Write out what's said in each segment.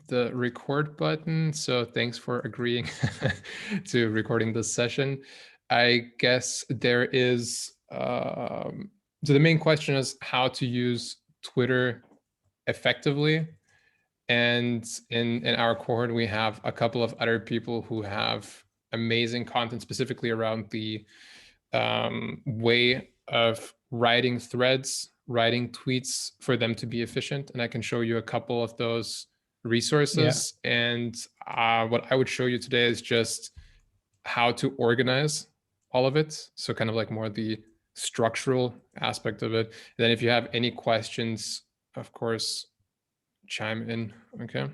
the record button. So thanks for agreeing to recording this session. I guess there is, so the main question is how to use Twitter effectively. And in our cohort, we have a couple of other people who have amazing content specifically around the way of writing threads, writing tweets for them to be efficient. And I can show you a couple of those resources. Yeah. And what I would show you today is just how to organize all of it. So kind of like more the structural aspect of it. And then if you have any questions, of course, chime in. Okay.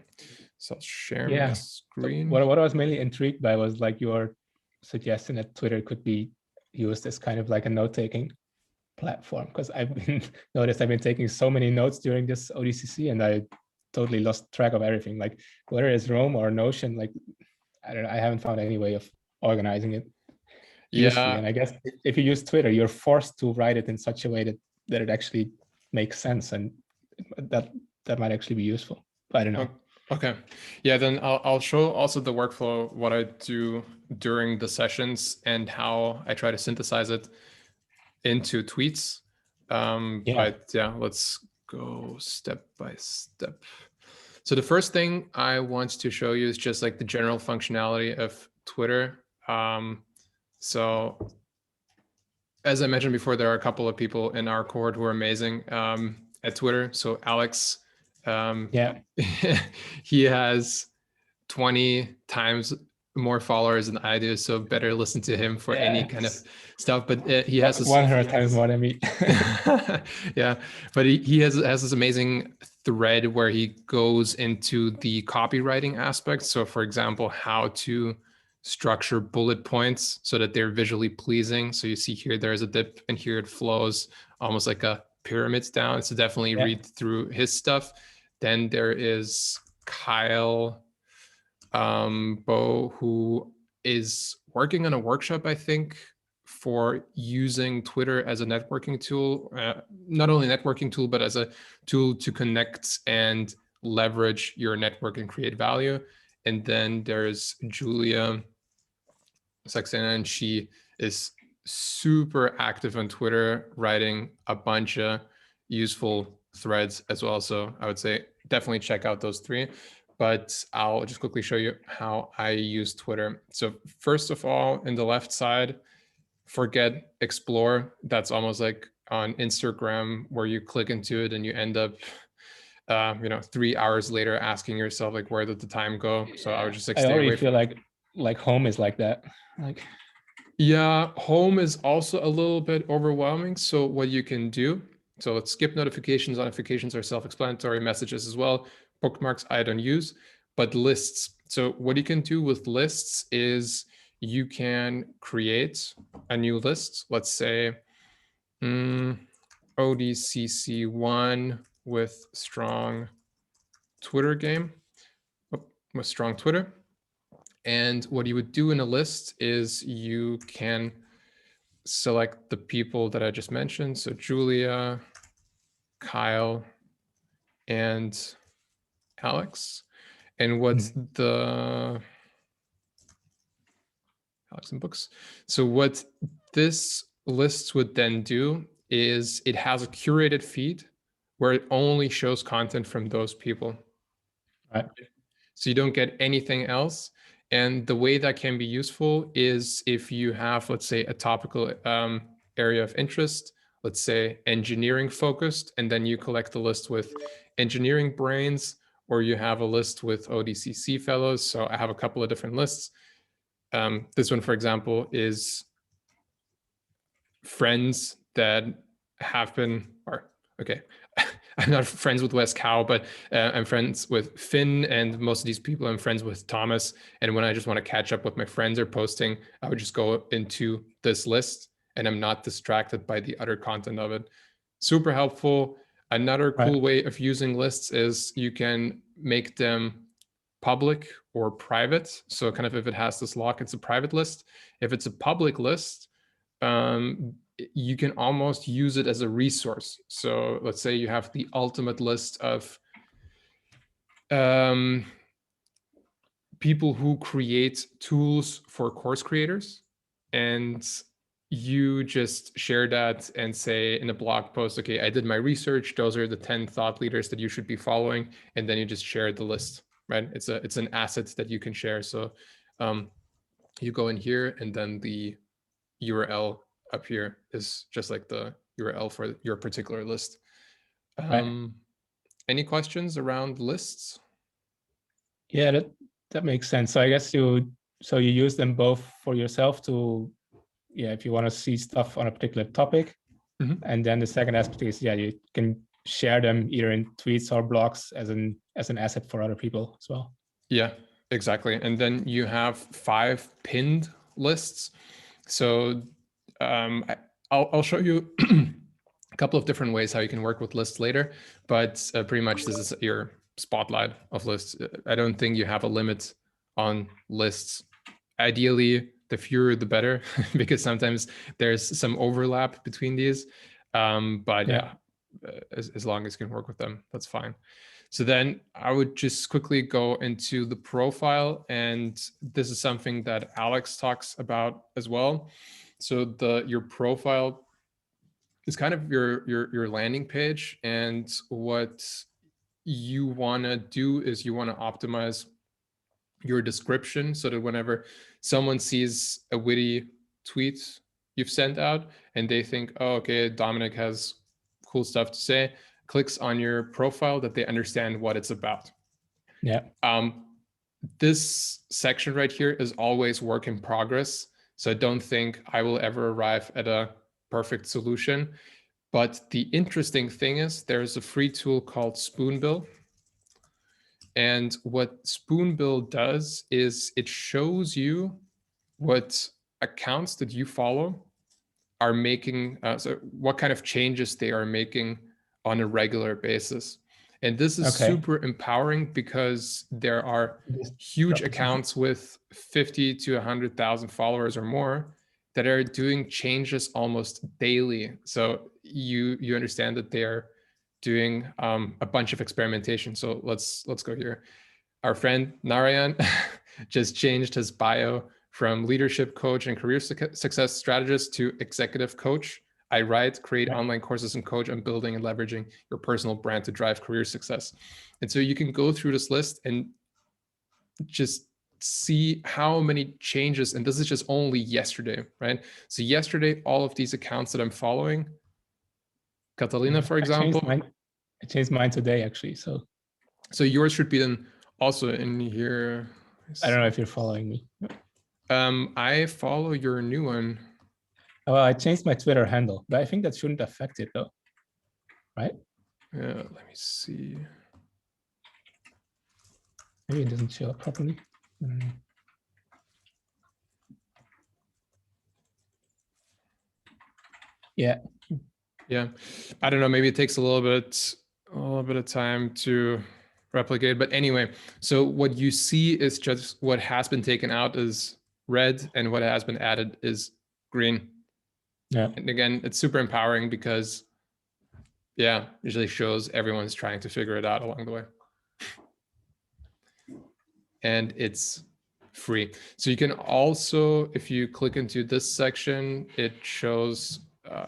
So I'll share my screen. So what I was mainly intrigued by was like your suggestion that Twitter could be used as kind of like a note-taking platform, because I've been taking so many notes during this ODCC and I totally lost track of everything. Like whether it's Roam or Notion, like I don't know, I haven't found any way of organizing it usefully. And I guess if you use Twitter, you're forced to write it in such a way that it actually makes sense, and that might actually be useful. But I don't know. Okay. Yeah, then I'll show also the workflow, what I do during the sessions and how I try to synthesize it into tweets. But yeah, let's go step by step. So the first thing I want to show you is just like the general functionality of Twitter. So as I mentioned before, there are a couple of people in our cohort who are amazing at Twitter. So Alex, he has 20 times more followers than I do, so better listen to him for any kind of stuff. But he has 100 times more than me. Yeah, but he has this amazing thread where he goes into the copywriting aspects. So for example, how to structure bullet points so that they're visually pleasing. So you see here, there's a dip and here it flows almost like a pyramid down. So definitely read through his stuff. Then there is Kyle Bo, who is working on a workshop, I think, for using Twitter as a networking tool, not only a networking tool, but as a tool to connect and leverage your network and create value. And then there's Julia Saxena, and she is super active on Twitter, writing a bunch of useful threads as well. So I would say definitely check out those three. But I'll just quickly show you how I use Twitter. So first of all, in the left side, forget explore. That's almost like on Instagram where you click into it and you end up 3 hours later asking yourself like, where did the time go? So I would just like stay away. I already feel like home is like that. Yeah, home is also a little bit overwhelming. So what you can do, so let's skip notifications. Notifications are self-explanatory, messages as well. Bookmarks I don't use, but lists. So what you can do with lists is you can create a new list. Let's say ODCC1 with strong Twitter game, with strong Twitter. And what you would do in a list is you can select the people that I just mentioned. So Julia, Kyle, and Alex. And what's the Alex and books. So what this list would then do is it has a curated feed where it only shows content from those people. Right. So you don't get anything else. And the way that can be useful is if you have, let's say, a topical area of interest, let's say engineering focused, and then you collect the list with engineering brains, or you have a list with ODCC fellows. So I have a couple of different lists. This one, for example, is friends that have been, or okay, I'm not friends with Wes Cow, but I'm friends with Finn, and most of these people I'm friends with Thomas. And when I just want to catch up what my friends are posting, I would just go into this list and I'm not distracted by the other content of it. Super helpful. Another cool way of using lists is you can make them public or private. So kind of if it has this lock, it's a private list. If it's a public list, you can almost use it as a resource. So let's say you have the ultimate list of people who create tools for course creators, and you just share that and say in a blog post, okay, I did my research, those are the 10 thought leaders that you should be following, and then you just share the list, right? It's an asset that you can share. So you go in here, and then the URL up here is just like the URL for your particular list. Any questions around lists? Yeah, that makes sense. So I guess you use them both for yourself to, if you want to see stuff on a particular topic. Mm-hmm. And then the second aspect is, you can share them either in tweets or blogs as an asset for other people as well. Yeah, exactly. And then you have 5 pinned lists. So I'll show you a couple of different ways how you can work with lists later, but pretty much this is your spotlight of lists. I don't think you have a limit on lists. Ideally, the fewer the better, because sometimes there's some overlap between these. But yeah, as long as you can work with them, that's fine. So then I would just quickly go into the profile, and this is something that Alex talks about as well. So your profile is kind of your landing page, and what you want to do is you want to optimize your description so that whenever someone sees a witty tweet you've sent out and they think, oh, okay, Dominic has cool stuff to say, clicks on your profile, that they understand what it's about. Yeah. This section right here is always work in progress. So I don't think I will ever arrive at a perfect solution. But the interesting thing is there's a free tool called Spoonbill. And what Spoonbill does is it shows you what accounts that you follow are making, so what kind of changes they are making on a regular basis. And this is super empowering because there are huge accounts with 50 to 100,000 followers or more that are doing changes almost daily. So you understand that they are doing a bunch of experimentation. So let's go here. Our friend Narayan just changed his bio from leadership coach and career success strategist to executive coach. I write, create online courses, and coach on building and leveraging your personal brand to drive career success. And so you can go through this list and just see how many changes, and this is just only yesterday, right? So yesterday, all of these accounts that I'm following, Catalina, for example. I changed mine today, actually. So yours should be then also in here. I don't know if you're following me. I follow your new one. Well, I changed my Twitter handle, but I think that shouldn't affect it though, right? Yeah, let me see. Maybe it doesn't show up properly. Yeah. Yeah, I don't know. Maybe it takes a little bit of time to replicate. But anyway, so what you see is just what has been taken out is red, and what has been added is green. Yeah. And again, it's super empowering because, yeah, usually shows everyone's trying to figure it out along the way. And it's free. So you can also, if you click into this section, it shows,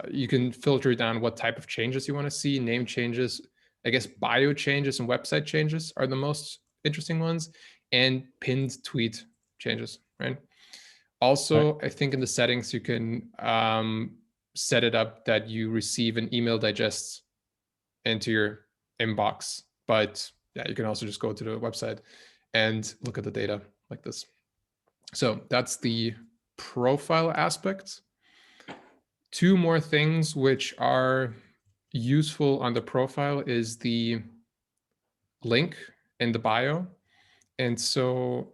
you can filter down what type of changes you want to see, name changes, I guess bio changes and website changes are the most interesting ones, and pinned tweet changes, right? Also, I think in the settings, you can set it up that you receive an email digest into your inbox. But yeah, you can also just go to the website and look at the data like this. So that's the profile aspect. 2 more things which are useful on the profile is the link in the bio. And so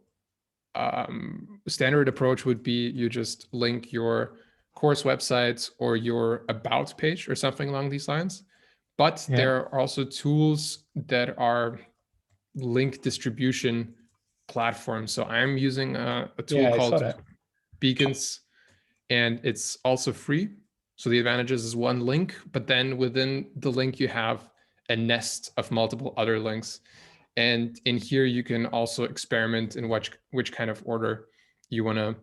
standard approach would be you just link your course websites or your about page or something along these lines. But there are also tools that are link distribution platforms. So I'm using a tool called Beacons, and it's also free. So the advantages is one link, but then within the link you have a nest of multiple other links. And in here, you can also experiment in which kind of order you want to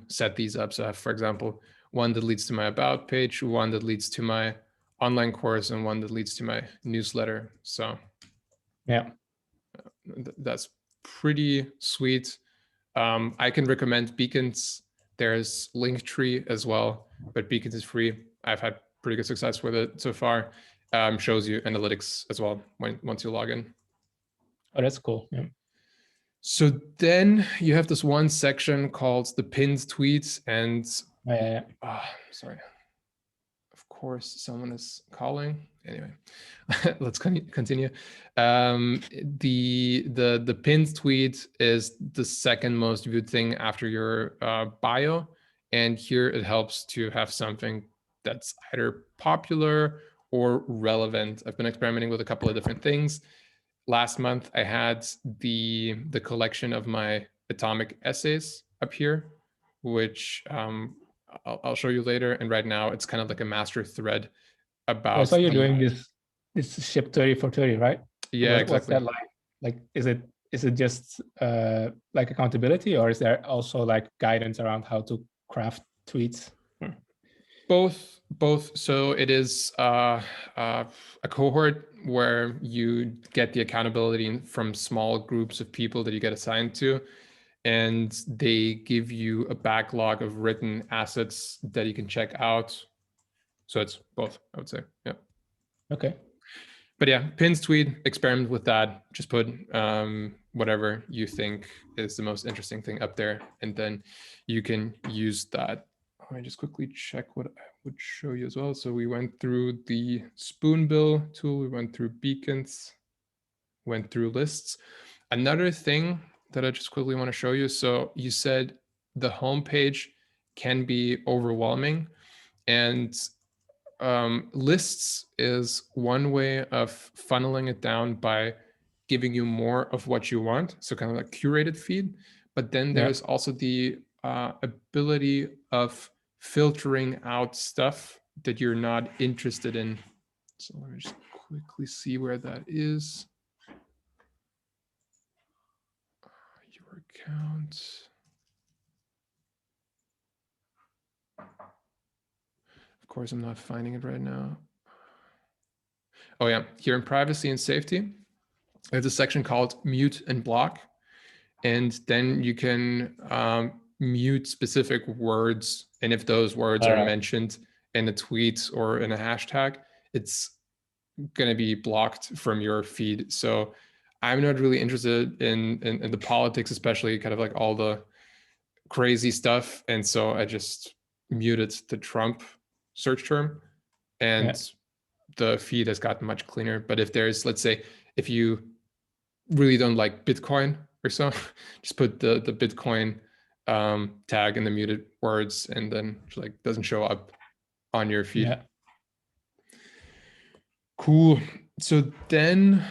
set these up. So I have, for example, one that leads to my about page, one that leads to my online course, and one that leads to my newsletter. So yeah, that's pretty sweet. I can recommend Beacons. There's Linktree as well, but Beacons is free. I've had pretty good success with it so far. Shows you analytics as well once you log in. oh, that's cool. Yeah. So then you have this one section called the pinned tweets, and sorry, of course someone is calling. Anyway, let's continue. The pinned tweet is the second most viewed thing after your bio, and here it helps to have something that's either popular or relevant. I've been experimenting with a couple of different things. Last month I had the collection of my atomic essays up here, which I'll show you later. And right now it's kind of like a master thread about. I saw you're doing this ship 30 for 30, right? Yeah, exactly. What's that like? Like, is it just like accountability, or is there also like guidance around how to craft tweets? Both. So it is a cohort where you get the accountability from small groups of people that you get assigned to, and they give you a backlog of written assets that you can check out. So it's both, I would say. Yeah. Okay. But yeah, pins tweet, experiment with that. Just put whatever you think is the most interesting thing up there, and then you can use that. I just quickly check what I would show you as well. So we went through the Spoonbill tool, we went through beacons, went through lists. Another thing that I just quickly want to show you. So you said the homepage can be overwhelming, and lists is one way of funneling it down by giving you more of what you want. So kind of like curated feed. But then there's also the ability of filtering out stuff that you're not interested in. So let me just quickly see where that is. Your account. Of course, I'm not finding it right now. Oh yeah, here in privacy and safety, there's a section called mute and block. And then you can mute specific words. And if those words are mentioned in a tweet or in a hashtag, it's going to be blocked from your feed. So I'm not really interested in the politics, especially kind of like all the crazy stuff. And so I just muted the Trump search term, and the feed has gotten much cleaner. But if there's, let's say, if you really don't like Bitcoin or so, just put the Bitcoin tag in the muted words, and then it like doesn't show up on your feed. Yeah. Cool. So then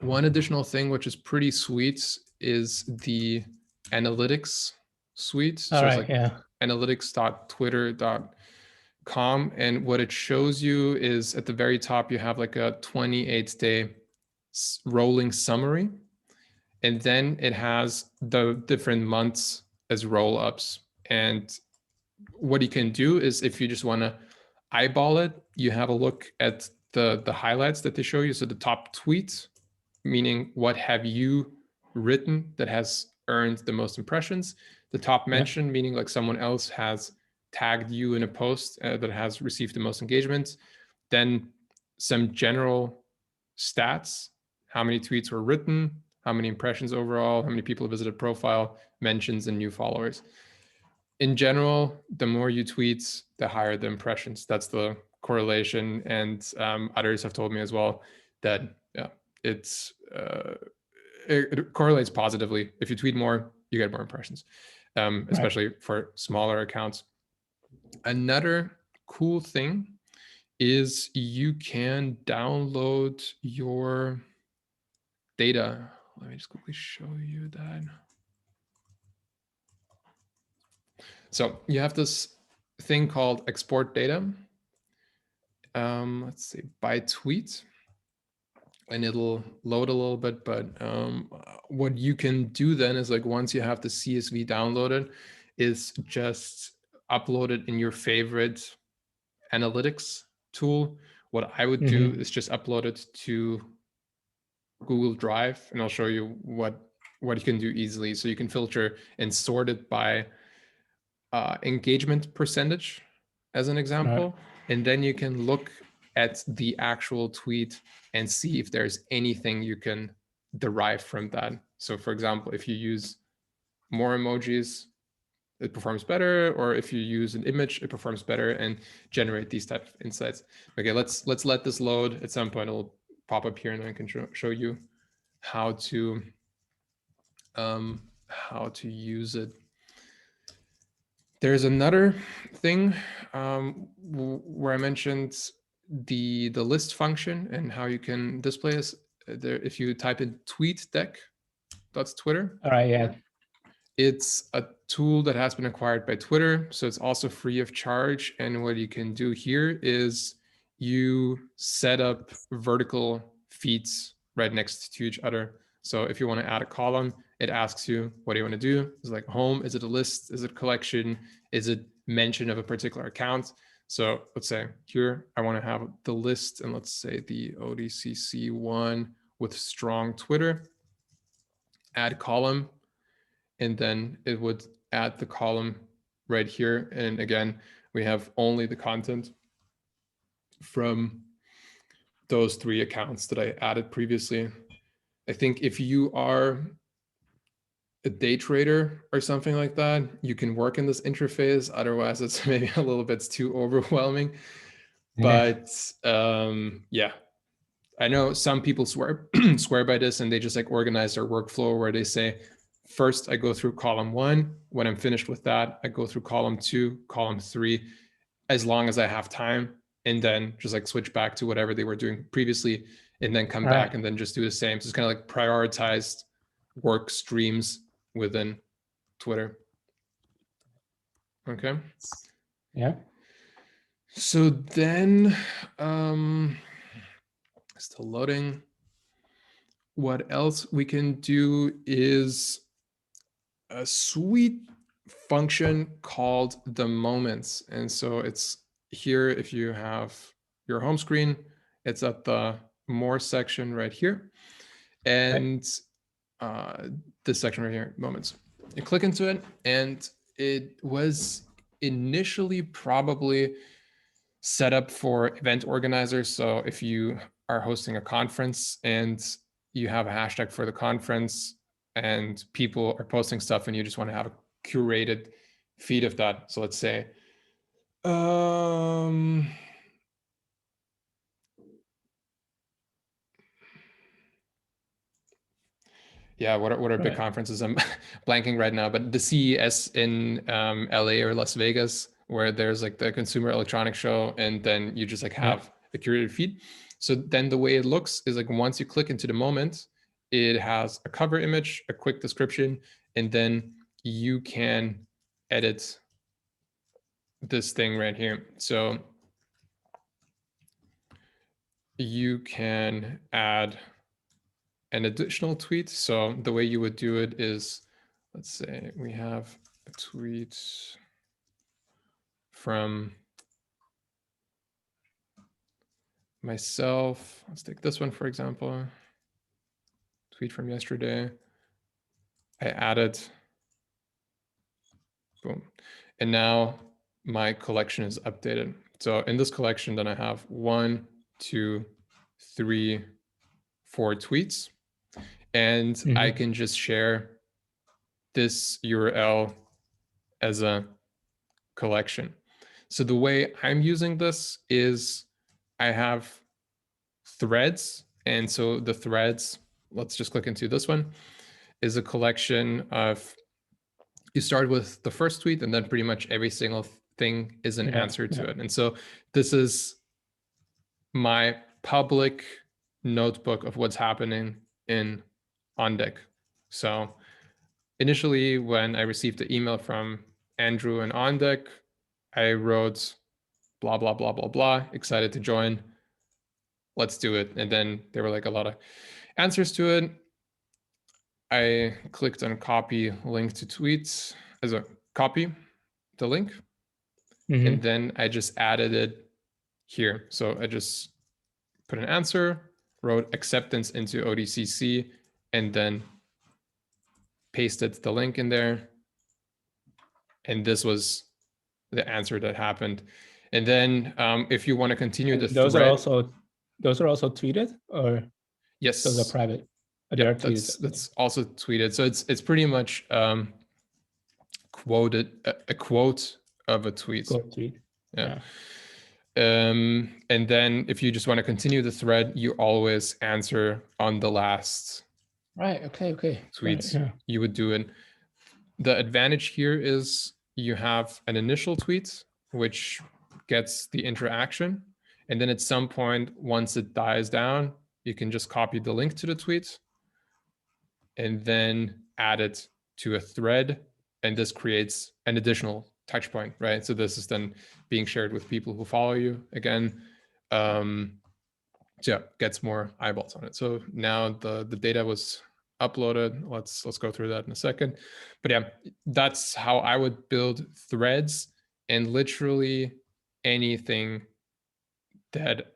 one additional thing which is pretty sweet is the analytics suite. So it's like analytics.twitter.com, and what it shows you is at the very top you have like a 28-day rolling summary, and then it has the different months as roll-ups. And what you can do is, if you just want to eyeball it, you have a look at the highlights that they show you. So the top tweets, meaning what have you written that has earned the most impressions. The top mention, meaning like someone else has tagged you in a post that has received the most engagement. Then some general stats, how many tweets were written, how many impressions overall, how many people visited profile, mentions, and new followers. In general, the more you tweet, the higher the impressions. That's the correlation. And others have told me as well that it correlates positively. If you tweet more, you get more impressions, especially for smaller accounts. Another cool thing is you can download your data. Let me just quickly show you that. So you have this thing called export data. Let's see, by tweet. and it'll load a little bit. But what you can do then is like once you have the CSV downloaded, is just upload it in your favorite analytics tool. What I would do is just upload it to Google Drive, and I'll show you what you can do easily. So you can filter and sort it by engagement percentage as an example, and then you can look at the actual tweet and see if there's anything you can derive from that. So for example, if you use more emojis, it performs better, or if you use an image, it performs better, and generate these type of insights. Okay, let's let this load. At some point it'll pop up here and I can show you how to use it. There's another thing where I mentioned the list function and how you can display this. There, if you type in TweetDeck, that's Twitter. All right, yeah. It's a tool that has been acquired by Twitter, so it's also free of charge. And what you can do here is you set up vertical feeds right next to each other. So if you want to add a column, it asks you, what do you want to do? It's like home, is it a list? Is it a collection? Is it mention of a particular account? So let's say here, I want to have the list, and let's say the ODCC one with strong Twitter, add column, and then it would add the column right here. And again, we have only the content from those 3 accounts that I added previously. I think if you are a day trader or something like that, you can work in this interface. Otherwise, it's maybe a little bit too overwhelming. But yeah, I know some people swear by this, and they just like organize their workflow where they say, first I go through column 1. When I'm finished with that, I go through column 2, column 3, as long as I have time, and then just like switch back to whatever they were doing previously, and then come back and then just do the same. So it's kind of like prioritized work streams within Twitter. Okay. Yeah. So then, still loading. What else we can do is a sweet function called the moments. And so it's here, if you have your home screen, it's at the more section right here. And this section right here, moments. You click into it, and it was initially probably set up for event organizers. So if you are hosting a conference and you have a hashtag for the conference and people are posting stuff and you just want to have a curated feed of that. So let's say, yeah, what are big conferences? I'm blanking right now, but the CES in LA or Las Vegas, where there's like the Consumer Electronics Show, and then you just like have a curated feed. So then the way it looks is like once you click into the moment, it has a cover image, a quick description, and then you can edit this thing right here. So you can add an additional tweet. So the way you would do it is, let's say we have a tweet from myself. Let's take this one, for example. Tweet from yesterday. I added, boom. And now my collection is updated. So in this collection, then I have 1, 2, 3, 4 tweets. And I can just share this URL as a collection. So the way I'm using this is I have threads. And so the threads, let's just click into this one, is a collection of, you start with the first tweet and then pretty much every single thing is an answer to it. And so this is my public notebook of what's happening in OnDeck. So initially, when I received the email from Andrew and OnDeck, I wrote blah, blah, blah, blah, blah, excited to join. let's do it. And then there were like a lot of answers to it. I clicked on copy link to tweets as a copy the link. And then I just added it here. So I just put an answer, wrote acceptance into ODCC, and then pasted the link in there. And this was the answer that happened. And then if you want to continue the those thread. Those are also tweeted, or yes, those are private? They are tweeted. That's also tweeted. So it's pretty much quoted a quote of a tweet. Quote tweet. Yeah. And then if you just want to continue the thread, you always answer on the last Okay. tweets. Right, yeah. You would do it. The advantage here is you have an initial tweet, which gets the interaction. And then at some point, once it dies down, you can just copy the link to the tweet and then add it to a thread. And this creates an additional touch point, right? So this is then being shared with people who follow you again. So yeah, gets more eyeballs on it. So now the data was uploaded. Let's go through that in a second. But yeah, that's how I would build threads, and literally anything that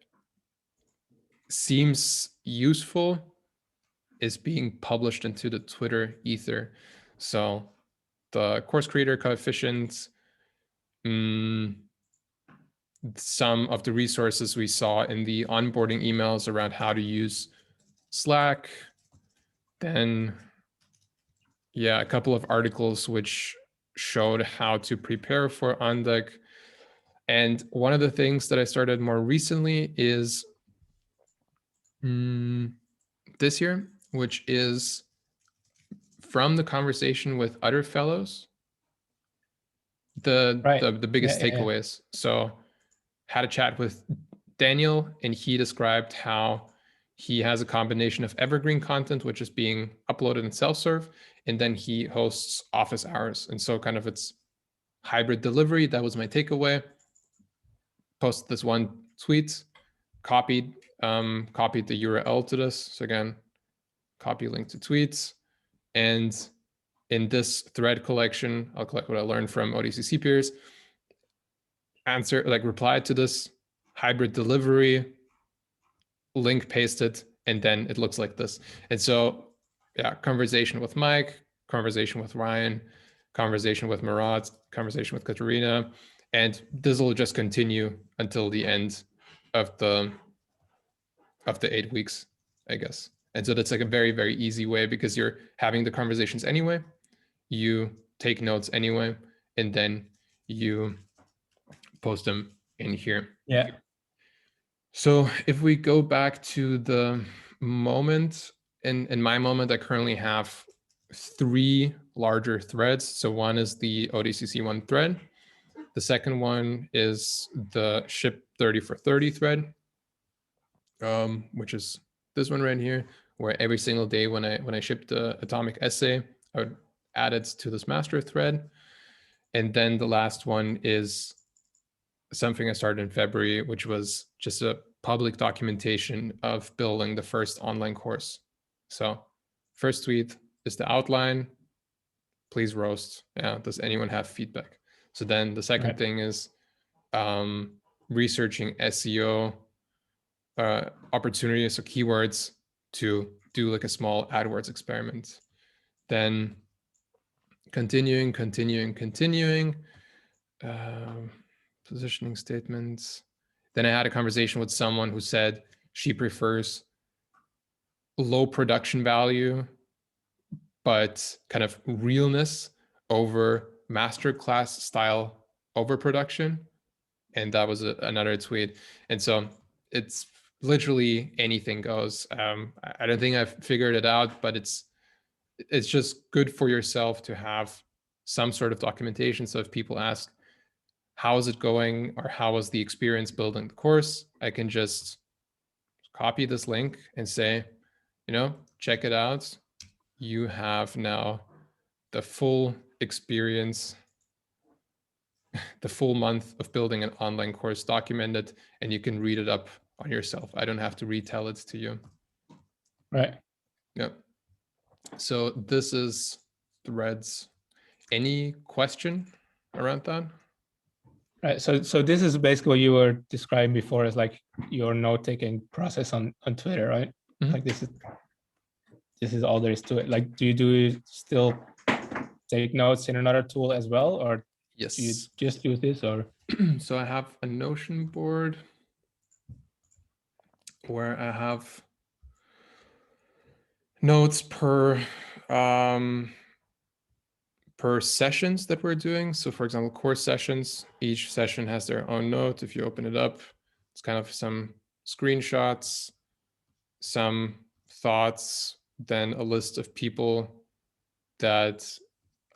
seems useful is being published into the Twitter ether. So the course creator coefficient, some of the resources we saw in the onboarding emails around how to use Slack, then yeah, a couple of articles which showed how to prepare for OnDeck. And one of the things that I started more recently is this year, which is from the conversation with other fellows, the biggest takeaways. So had a chat with Daniel, and he described how he has a combination of evergreen content, which is being uploaded in self-serve, and then he hosts office hours. And so kind of it's hybrid delivery. That was my takeaway. Posted this one tweet, copied the URL to this. So again, copy link to tweets. And in this thread collection, I'll collect what I learned from ODCC peers, reply to this hybrid delivery, link pasted, and then it looks like this. And so yeah, conversation with Mike, conversation with Ryan, conversation with Murat, conversation with Katerina, and this will just continue until the end of the 8 weeks, I guess. And so that's like a very, very easy way, because you're having the conversations anyway, you take notes anyway, and then you post them in here. Yeah. So if we go back to the moment, in my moment, I currently have 3 larger threads. So one is the ODCC1 thread. The second one is the ship 30 for 30 thread, which is this one right here, where every single day when I ship the atomic essay, I would add it to this master thread. And then the last one is something I started in February, which was just a public documentation of building the first online course. So first tweet is the outline. Please roast. Yeah, does anyone have feedback? So then the second thing is researching SEO opportunities or keywords to do like a small AdWords experiment. Then continuing. Positioning statements. Then I had a conversation with someone who said she prefers low production value, but kind of realness over masterclass style overproduction. And that was another tweet. And so it's literally anything goes. I don't think I've figured it out, but it's just good for yourself to have some sort of documentation. So if people ask, how is it going, or how was the experience building the course, I can just copy this link and say, check it out. You have now the full experience, the full month of building an online course documented, and you can read it up on yourself. I don't have to retell it to you. Right. Yep. So this is threads. Any question around that? Right. So this is basically what you were describing before as like your note-taking process on Twitter, right? Mhm. Like this is all there is to it. Like, do you still take notes in another tool as well, or Yes. do you just use this? Or so I have a Notion board where I have notes per sessions that we're doing. So for example, course sessions, each session has their own note. If you open it up, it's kind of some screenshots, some thoughts, then a list of people that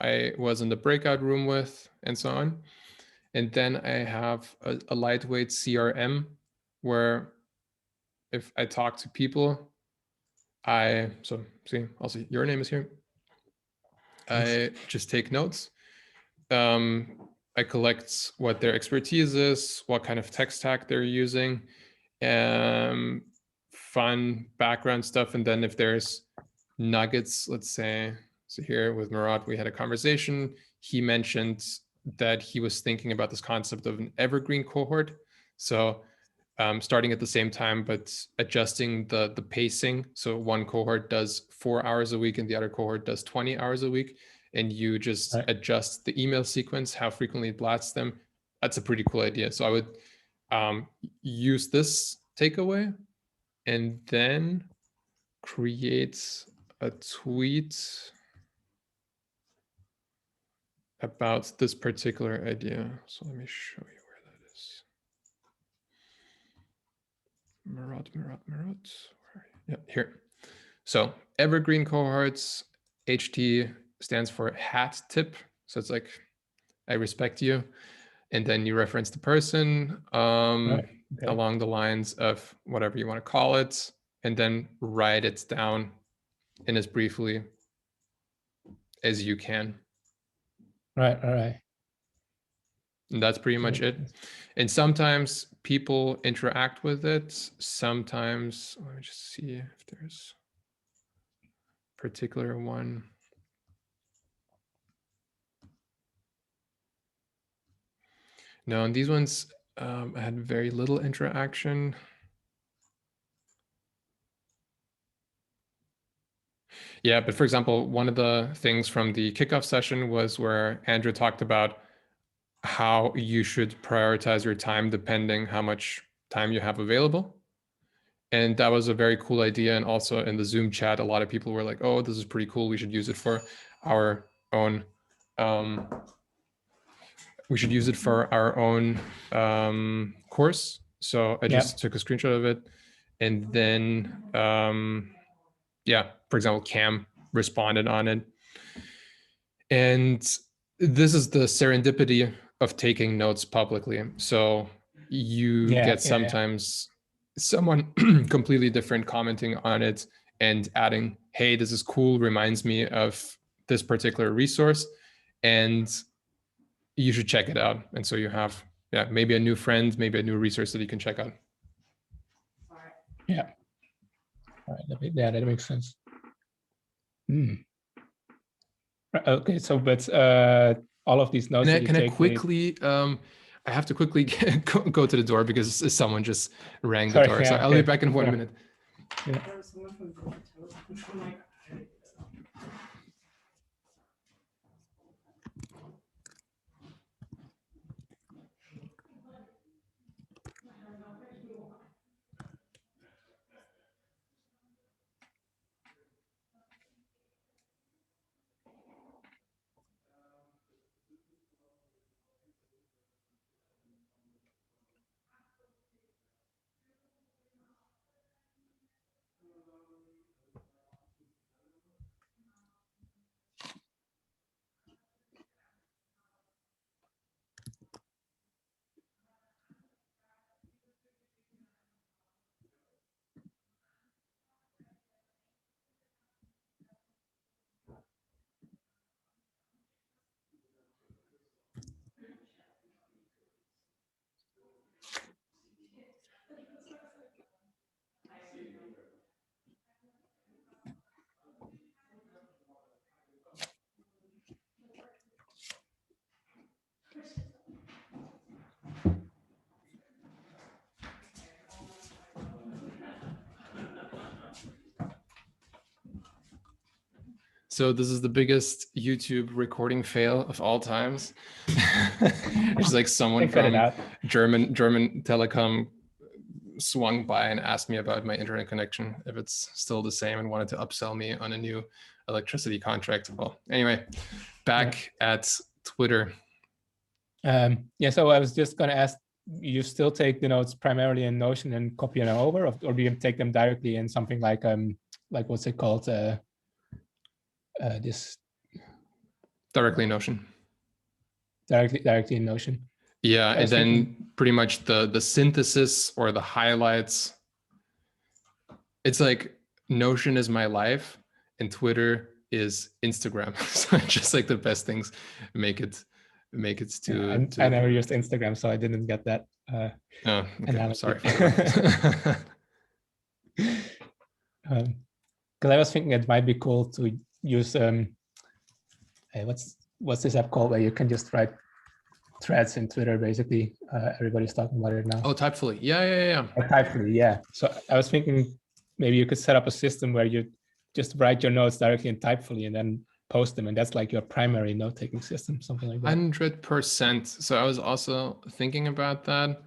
I was in the breakout room with, and so on. And then I have a lightweight CRM where if I talk to people, so see, also your name is here. I just take notes. I collect what their expertise is, what kind of tech stack they're using, fun background stuff. And then if there's nuggets, let's say, so here with Murat, we had a conversation. He mentioned that he was thinking about this concept of an evergreen cohort. So starting at the same time, but adjusting the pacing. So one cohort does 4 hours a week and the other cohort does 20 hours a week. And you just adjust the email sequence, how frequently it blasts them. That's a pretty cool idea. So I would use this takeaway and then create a tweet about this particular idea. So let me show you where that is. Murat. Yeah, here. So evergreen cohorts, HT stands for hat tip. So it's like, I respect you. And then you reference the person along the lines of whatever you want to call it, and then write it down in as briefly as you can. Right. All right. And that's pretty much it. And sometimes people interact with it. Sometimes, let me just see if there's a particular one. No, and these ones I had very little interaction. Yeah, but for example, one of the things from the kickoff session was where Andrew talked about how you should prioritize your time depending how much time you have available. And that was a very cool idea. And also in the Zoom chat, a lot of people were like, oh, this is pretty cool. We should use it for our own course. So I just took a screenshot of it. And then, yeah, for example, Cam responded on it. And this is the serendipity of taking notes publicly. So you get sometimes someone completely different commenting on it and adding, hey, this is cool, reminds me of this particular resource, and you should check it out. And so you have, yeah, maybe a new friend, maybe a new resource that you can check out. Yeah. All right. Yeah, that makes sense. Okay, so but all of these notes that you take. Can I quickly? I have to quickly go to the door because someone just rang the door. So I'll be back in 1 minute. Yeah. So this is the biggest YouTube recording fail of all times. It's like someone from German telecom swung by and asked me about my internet connection, if it's still the same, and wanted to upsell me on a new electricity contract. Well, anyway, back at Twitter. Yeah, so I was just going to ask, you still take the notes primarily in Notion and copy them over, or do you take them directly in something like what's it called? This directly in Notion. Directly in Notion. Yeah, and then pretty much the synthesis or the highlights. It's like Notion is my life, and Twitter is Instagram. So just like the best things make it to. I never used Instagram, so I didn't get that. Oh, okay. Sorry. Because I was thinking it might be cool to use what's this app called where you can just write threads in Twitter. Basically, everybody's talking about it now. Oh, Typefully. Yeah. Typefully, yeah. So I was thinking maybe you could set up a system where you just write your notes directly in Typefully and then post them, and that's like your primary note-taking system, something like that. 100%. So I was also thinking about that.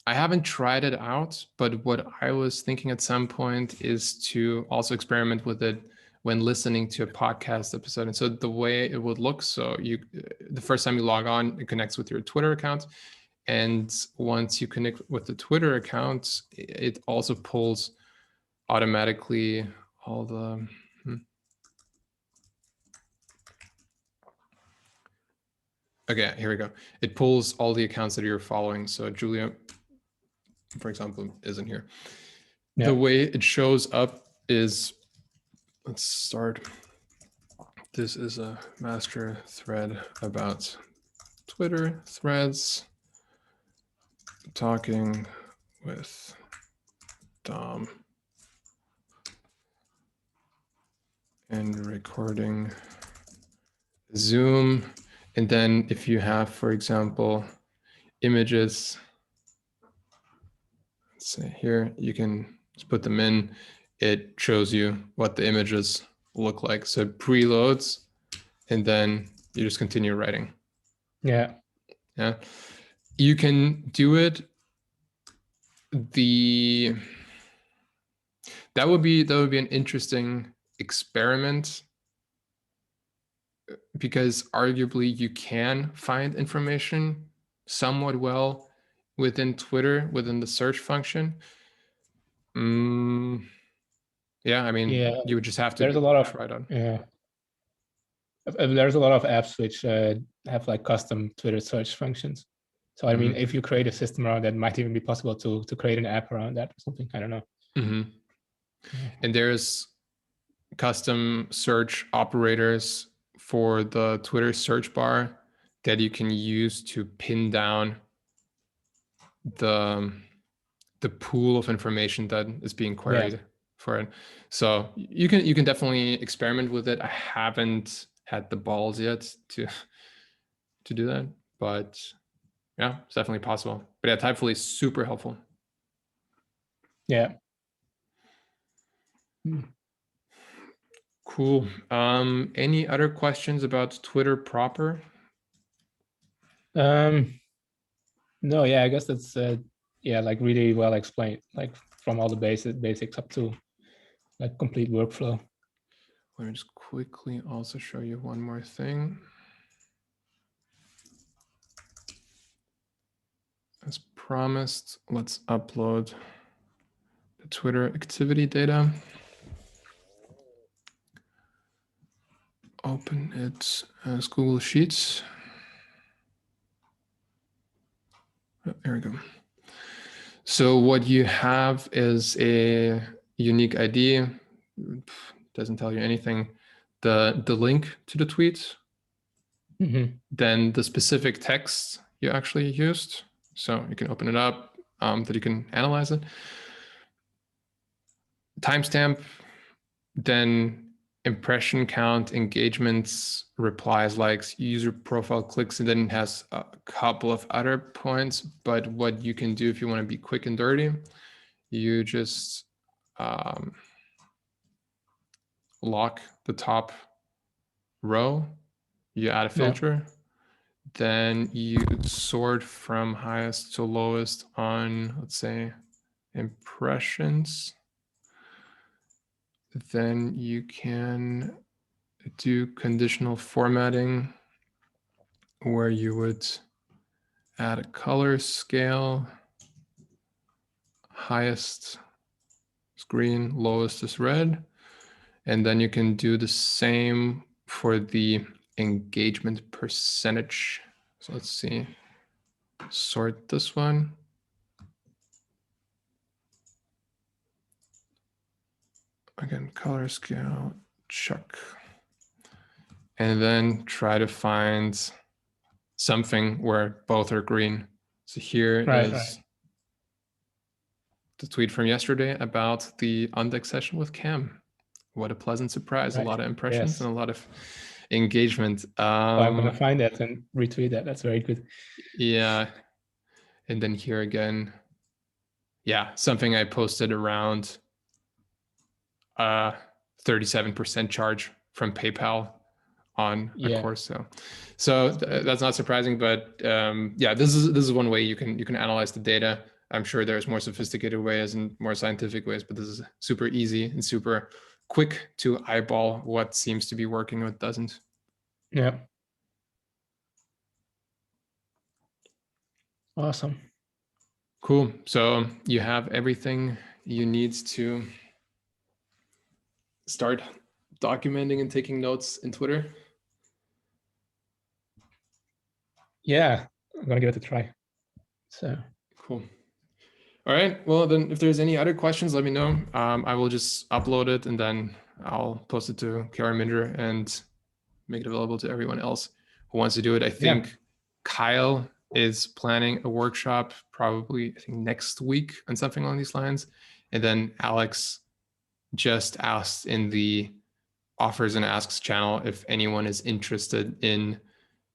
I haven't tried it out, but what I was thinking at some point is to also experiment with it when listening to a podcast episode. And so the way it would look, so the first time you log on, it connects with your Twitter account. And once you connect with the Twitter account, it also pulls automatically all the Okay, here we go. It pulls all the accounts that you're following. So Julia, for example, isn't here. Yeah. The way it shows up is, let's start. This is a master thread about Twitter threads, talking with Dom, and recording Zoom. And then if you have, for example, images, let's say here, you can just put them in. It shows you what the images look like. So it preloads, and then you just continue writing. Yeah. You can do it. That would be an interesting experiment, because arguably you can find information somewhat well within Twitter, within the search function. Yeah, I mean, you would just have to try it on. Yeah. There's a lot of apps which have like custom Twitter search functions. So I mean, if you create a system around that, it might even be possible to create an app around that or something. I don't know. And there's custom search operators for the Twitter search bar that you can use to pin down the pool of information that is being queried for it. So you can definitely experiment with it. I haven't had the balls yet to do that, but yeah, it's definitely possible. But yeah, Typefully is super helpful. Yeah. Cool. Any other questions about Twitter proper? No, yeah, I guess that's like really well explained, like from all the basics up to like complete workflow. Let me just quickly also show you one more thing. As promised, let's upload the Twitter activity data. Open it as Google Sheets. Oh, there we go. So what you have is a unique ID. Doesn't tell you anything. The link to the tweet, then the specific text you actually used. So you can open it up, that you can analyze it. Timestamp, then impression count, engagements, replies, likes, user profile clicks, and then it has a couple of other points. But what you can do if you want to be quick and dirty, you just lock the top row, you add a filter. Yeah. Then you sort from highest to lowest on, let's say, impressions. Then you can do conditional formatting where you would add a color scale. Highest is green, lowest is red. And then you can do the same for the engagement percentage. So let's see, sort this one. Again, color scale, check. And then try to find something where both are green. So here is the tweet from yesterday about the on-deck session with Cam. What a pleasant surprise. A lot of impressions and a lot of engagement. I'm going to find that and retweet that. That's very good. Yeah. And then here again, yeah, something I posted around 37% charge from PayPal on a course. So that's not surprising, but yeah, this is one way you can analyze the data. I'm sure there's more sophisticated ways and more scientific ways, but this is super easy and super quick to eyeball what seems to be working and what doesn't. Yeah. Awesome. Cool. So you have everything you need to start documenting and taking notes in Twitter. Yeah, I'm gonna give it a try. So cool. All right. Well, then if there's any other questions, let me know. I will just upload it and then I'll post it to KR Minder and make it available to everyone else who wants to do it. I think Kyle is planning a workshop probably, I think, next week on something along these lines. And then Alex just asked in the offers and asks channel if anyone is interested in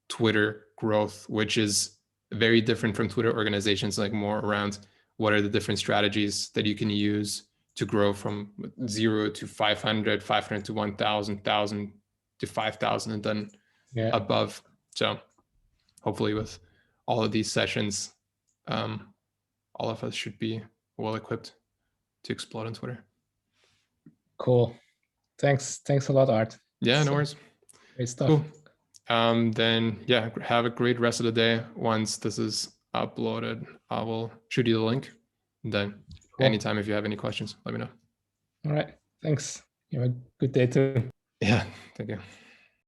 Twitter growth, which is very different from Twitter organizations, like more around what are the different strategies that you can use to grow from 0 to 500, 500 to 1,000, 1,000 to 5,000, and then above. So hopefully with all of these sessions, all of us should be well equipped to explode on Twitter. Cool. Thanks a lot, Art. Yeah, no worries. Great stuff. Cool. Then yeah, have a great rest of the day. Once this is uploaded, I will shoot you the link. And then anytime if you have any questions, let me know. All right. Thanks. You have a good day too. Yeah, thank you.